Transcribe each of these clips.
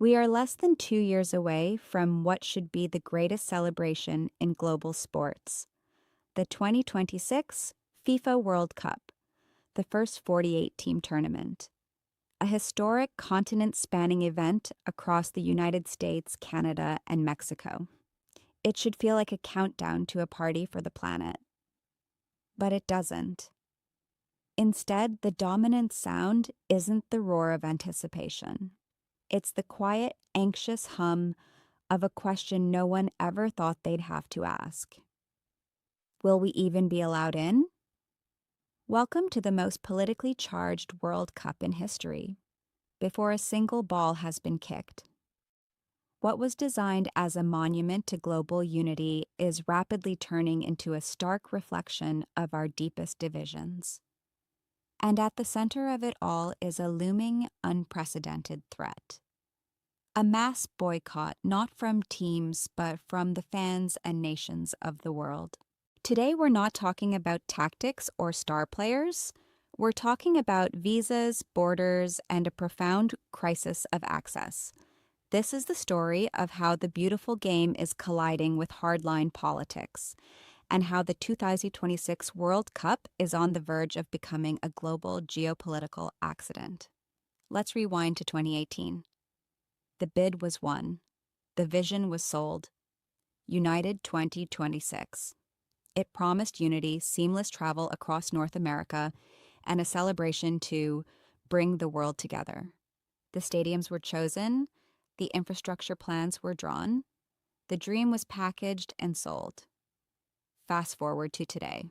We are less than 2 years away from what should be the greatest celebration in global sports, the 2026 FIFA World Cup, the first 48-team tournament. A historic continent-spanning event across the United States, Canada, and Mexico. It should feel like a countdown to a party for the planet. But it doesn't. Instead, the dominant sound isn't the roar of anticipation. It's the quiet, anxious hum of a question no one ever thought they'd have to ask. Will we even be allowed in? Welcome to the most politically charged World Cup in history, before a single ball has been kicked. What was designed as a monument to global unity is rapidly turning into a stark reflection of our deepest divisions. And at the center of it all is a looming, unprecedented threat. A mass boycott, not from teams, but from the fans and nations of the world. Today, we're not talking about tactics or star players. We're talking about visas, borders, and a profound crisis of access. This is the story of how the beautiful game is colliding with hardline politics, and how the 2026 World Cup is on the verge of becoming a global geopolitical accident. Let's rewind to 2018. The bid was won. The vision was sold. United 2026. It promised unity, seamless travel across North America, and a celebration to bring the world together. The stadiums were chosen. The infrastructure plans were drawn. The dream was packaged and sold. Fast forward to today.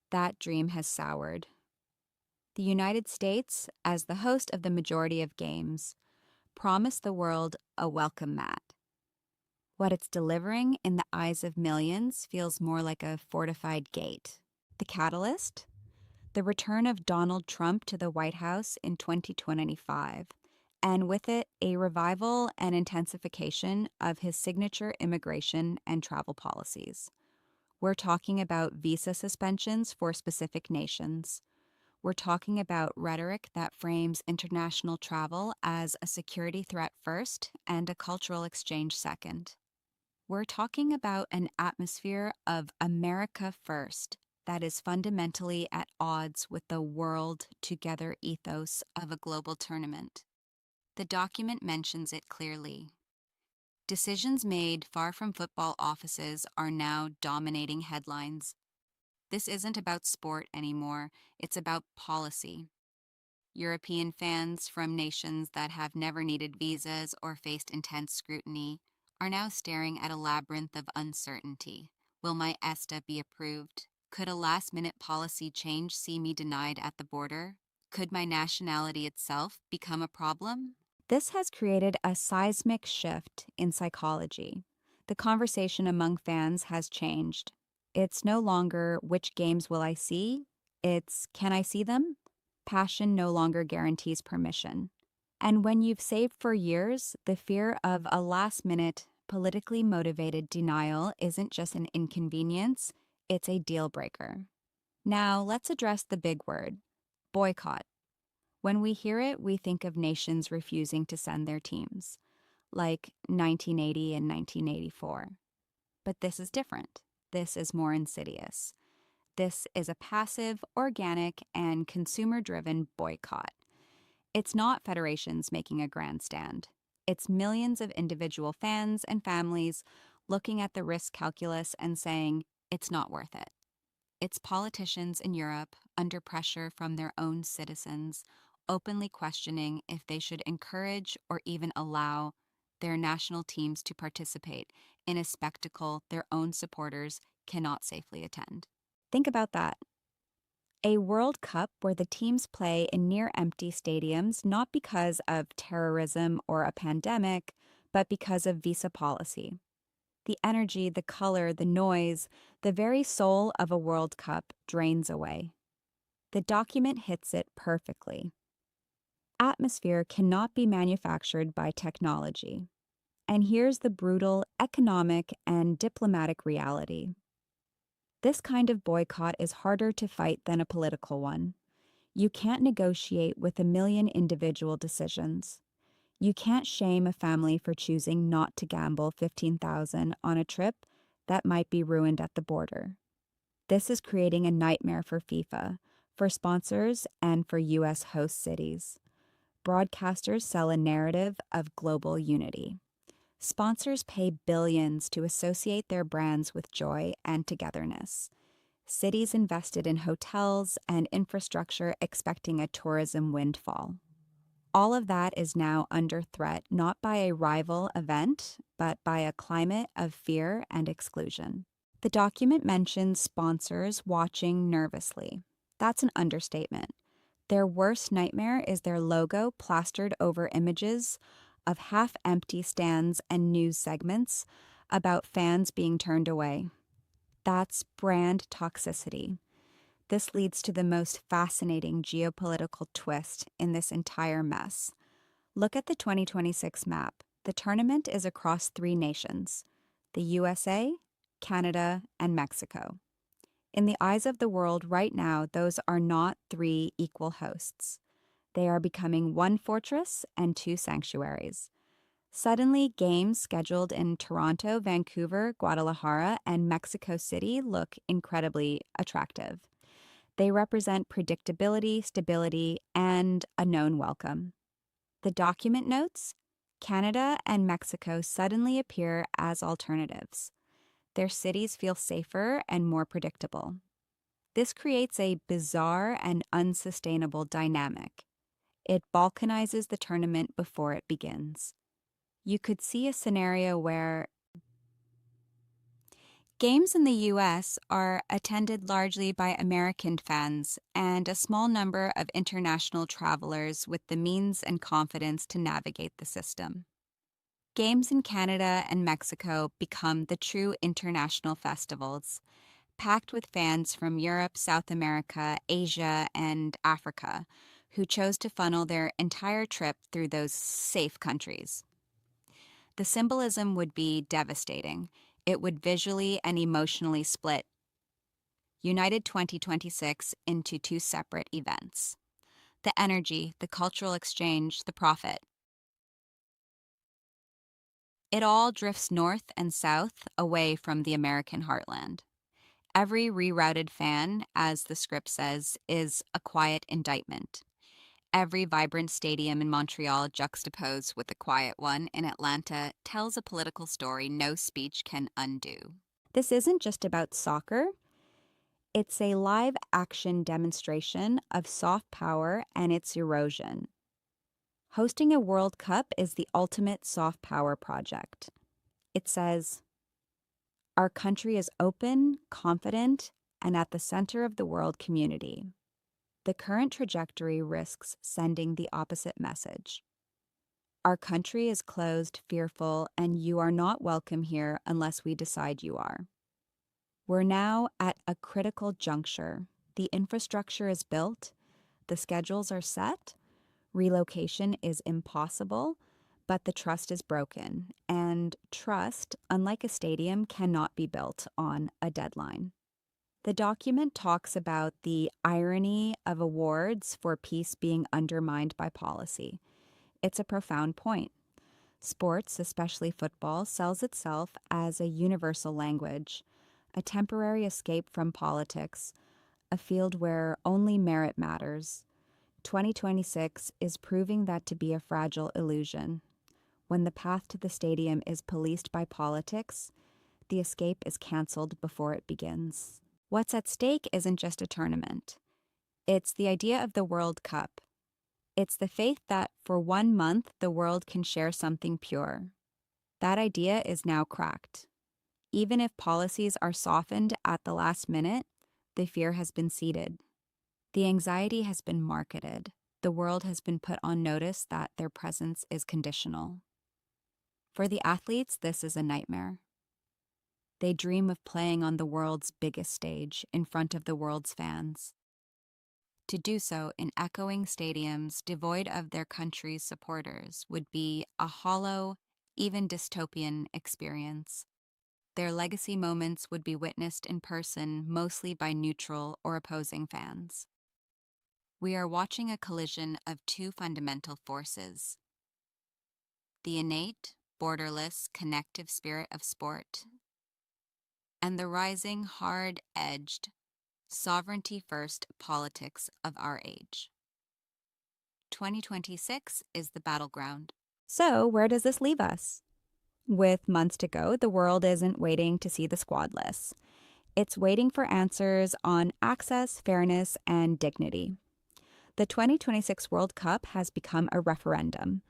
That dream has soured. The United States, as the host of the majority of games, promised the world a welcome mat. What it's delivering in the eyes of millions feels more like a fortified gate. The catalyst? The return of Donald Trump to the White House in 2025, and with it, a revival and intensification of his signature immigration and travel policies. We're talking about visa suspensions for specific nations. We're talking about rhetoric that frames international travel as a security threat first and a cultural exchange second. We're talking about an atmosphere of America first that is fundamentally at odds with the world together ethos of a global tournament. The document mentions it clearly. Decisions made far from football offices are now dominating headlines. This isn't about sport anymore, it's about policy. European fans from nations that have never needed visas or faced intense scrutiny are now staring at a labyrinth of uncertainty. Will my ESTA be approved? Could a last-minute policy change see me denied at the border? Could my nationality itself become a problem? This has created a seismic shift in psychology. The conversation among fans has changed. It's no longer which games will I see, it's can I see them? Passion no longer guarantees permission. And when you've saved for years, the fear of a last-minute, politically motivated denial isn't just an inconvenience, it's a deal breaker. Now, let's address the big word, boycott. When we hear it, we think of nations refusing to send their teams, like 1980 and 1984. But this is different. This is more insidious. This is a passive, organic, and consumer-driven boycott. It's not federations making a grandstand. It's millions of individual fans and families looking at the risk calculus and saying, it's not worth it. It's politicians in Europe, under pressure from their own citizens, openly questioning if they should encourage or even allow their national teams to participate in a spectacle their own supporters cannot safely attend. Think about that. A World Cup where the teams play in near-empty stadiums not because of terrorism or a pandemic, but because of visa policy. The energy, the color, the noise, the very soul of a World Cup drains away. The document hits it perfectly. Atmosphere cannot be manufactured by technology. And here's the brutal economic and diplomatic reality. This kind of boycott is harder to fight than a political one. You can't negotiate with a million individual decisions. You can't shame a family for choosing not to gamble 15,000 on a trip that might be ruined at the border. This is creating a nightmare for FIFA, for sponsors, and for US host cities. Broadcasters sell a narrative of global unity. Sponsors pay billions to associate their brands with joy and togetherness. Cities invested in hotels and infrastructure expecting a tourism windfall. All of that is now under threat not by a rival event, but by a climate of fear and exclusion. The document mentions sponsors watching nervously. That's an understatement. Their worst nightmare is their logo plastered over images of half-empty stands and news segments about fans being turned away. That's brand toxicity. This leads to the most fascinating geopolitical twist in this entire mess. Look at the 2026 map. The tournament is across 3 nations: the USA, Canada, and Mexico. In the eyes of the world right now, those are not 3 equal hosts. They are becoming 1 fortress and 2 sanctuaries. Suddenly, games scheduled in Toronto, Vancouver, Guadalajara, and Mexico City look incredibly attractive. They represent predictability, stability, and a known welcome. The document notes Canada and Mexico suddenly appear as alternatives. Their cities feel safer and more predictable. This creates a bizarre and unsustainable dynamic. It balkanizes the tournament before it begins. You could see a scenario where games in the US are attended largely by American fans and a small number of international travelers with the means and confidence to navigate the system. Games in Canada and Mexico become the true international festivals, packed with fans from Europe, South America, Asia, and Africa, who chose to funnel their entire trip through those safe countries. The symbolism would be devastating. It would visually and emotionally split United 2026 into 2 separate events. The energy, the cultural exchange, the profit. It all drifts north and south away from the American heartland. Every rerouted fan, as the script says, is a quiet indictment. Every vibrant stadium in Montreal juxtaposed with a quiet one in Atlanta tells a political story no speech can undo. This isn't just about soccer. It's a live action demonstration of soft power and its erosion. Hosting a World Cup is the ultimate soft power project. It says, our country is open, confident, and at the center of the world community. The current trajectory risks sending the opposite message. Our country is closed, fearful, and you are not welcome here unless we decide you are. We're now at a critical juncture. The infrastructure is built, the schedules are set, relocation is impossible, but the trust is broken, and trust, unlike a stadium, cannot be built on a deadline. The document talks about the irony of awards for peace being undermined by policy. It's a profound point. Sports, especially football, sells itself as a universal language, a temporary escape from politics, a field where only merit matters. 2026 is proving that to be a fragile illusion. When the path to the stadium is policed by politics, the escape is canceled before it begins. What's at stake isn't just a tournament. It's the idea of the World Cup. It's the faith that for 1 month the world can share something pure. That idea is now cracked. Even if policies are softened at the last minute, the fear has been seeded. The anxiety has been marketed. The world has been put on notice that their presence is conditional. For the athletes, this is a nightmare. They dream of playing on the world's biggest stage in front of the world's fans. To do so in echoing stadiums devoid of their country's supporters would be a hollow, even dystopian experience. Their legacy moments would be witnessed in person mostly by neutral or opposing fans. We are watching a collision of 2 fundamental forces: the innate, borderless, connective spirit of sport, and the rising, hard-edged, sovereignty-first politics of our age. 2026 is the battleground. So, where does this leave us? With months to go, the world isn't waiting to see the squad lists. It's waiting for answers on access, fairness, and dignity. The 2026 World Cup has become a referendum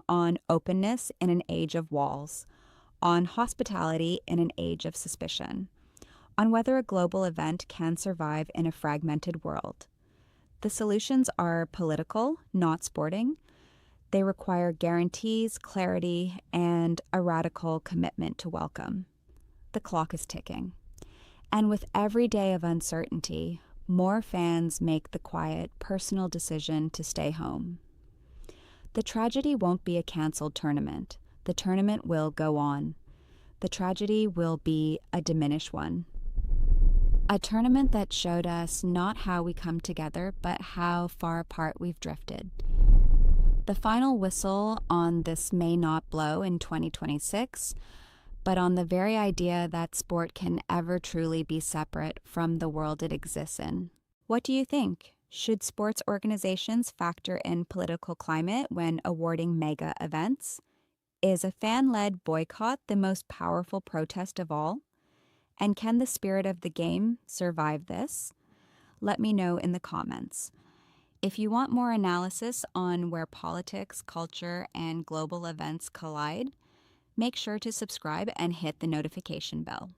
on openness in an age of walls, on hospitality in an age of suspicion, on whether a global event can survive in a fragmented world. The solutions are political, not sporting. They require guarantees, clarity, and a radical commitment to welcome. The clock is ticking. And with every day of uncertainty, more fans make the quiet, personal decision to stay home. The tragedy won't be a canceled tournament. The tournament will go on. The tragedy will be a diminished one. A tournament that showed us not how we come together, but how far apart we've drifted. The final whistle on this may not blow in 2026, but on the very idea that sport can ever truly be separate from the world it exists in. What do you think? Should sports organizations factor in political climate when awarding mega events? Is a fan-led boycott the most powerful protest of all? And can the spirit of the game survive this? Let me know in the comments. If you want more analysis on where politics, culture, and global events collide, make sure to subscribe and hit the notification bell.